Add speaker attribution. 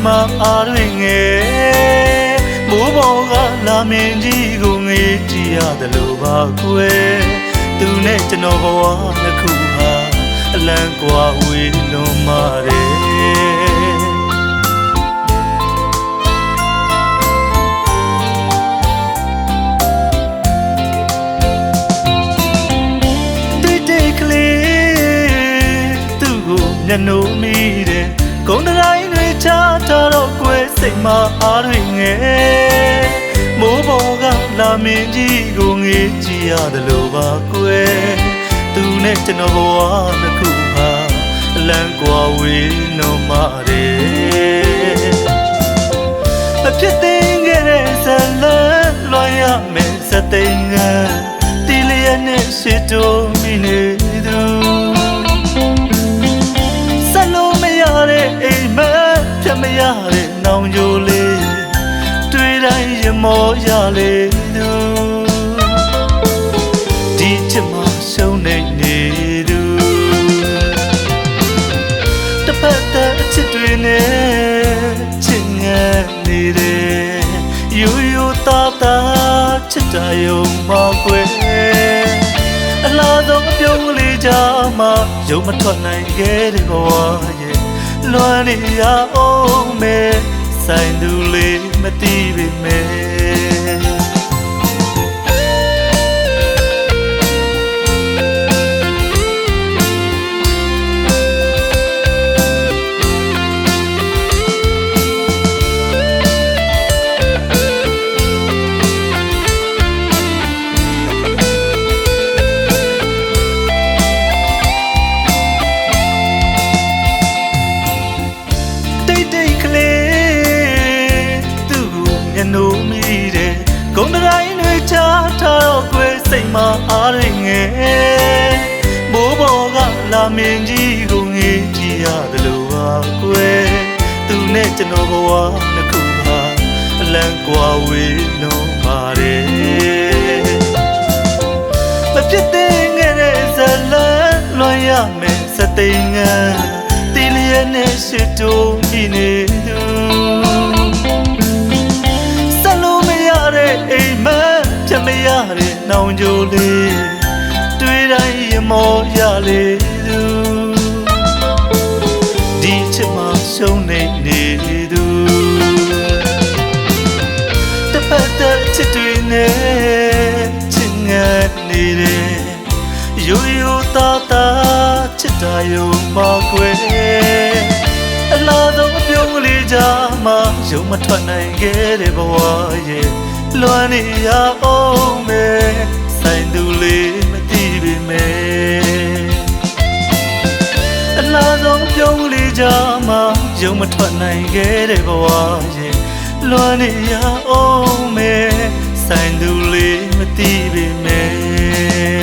Speaker 1: မှာအားရငယ်မိုးပေါ်ကလာမင်းကြီးကိုငေးကြည့်ရတယ်လို့ပါကွယ်သူနဲ့ကျွန်တော်ဘဝတစ်ခုဟာအလံကွာဝေးလွန်မာတယ်မျက်နှာမိတယ်ဂုံတိုင်းတွေချထားတော့ကွယ်စိတ်မအားရငယ်မိုးပေါ်ကလာမင်းကြီးကိုငေးကြည့်ရတယ်လို့ပါကွယ်သူနဲ့ကျွန်တော်ဘဝတစ်ခုဟာအလံကွာဝေးလွန်မာတယ်မဖြစ်သေးခဲ့တဲ့ဇလန်လွှမ်းရမယ်စသိင္ကတီလျက်နဲ့ရှိတိုးမိနေသူအိမ်မက်ပြမရတဲ့နောင်ကြိုလေးတွေ့တိုင်းရမောရလေသူဒီချစ်မှရှုံးနေသူတစ်ဖက်တည်းအချစ်တွေနဲ့ချစ်ငတ်နေတယ်ရိုးရိုးသားသားချစ်တာယုံမှာကွယ်အလားဆုံးအပြုံးလေးကြမှာယုံမထွက်နိုင်ခဲ့တဲ့ဘဝရဲ့လွမ်းနေရအောင်မယ်ဆိုင်သူလေးမသိပေမဲ့ဂုံတိုင်းတွေချထားတော့ကွယ်စိတ်မအားရငယ်မိုးပေါ်ကလာမင်းကြီးကိုငေးကြည့်ရတယ်လို့ပါကွယ်သူနဲ့ကျွန်တော်ဘဝနှစ်ခုဟာအလံကွာဝေးလုံးပါတယ်မဖြစ်သေးခဲ့တဲ့ဇလန်လွှမ်းရမယ်စသိင္ကတီလျက်နဲ့ရှိတိုးမိနေသူအိမ်မက်ပြမရတဲ့နောင်ကြိုလေးတွေ့တိုင်းရမောရလေသူဒီချစ်မှရှုံးနေသူတစ်ဖက်တည်းချစ်တွေနဲ့ချစ်ငတ်နေတယ်ရိုးရိုးသားသားချစ်တာယုံမှာကွယ်အလားဆုံးအပြုံးလေးကြမှာယုံမထွက်နိုင်ခဲ့တဲ့ဘဝရဲ့လွမ်းနေရအောင်မယ်ဆိုင်သူလေးမသိပေမဲ့အလားဆုံးပြုံးလေးကြမှာယုံမထွက်နိုင်ခဲ့တဲ့ဘဝရဲ့လွမ်းနေရအောင်မယ်ဆိုင်သူလေးမသိပေမဲ့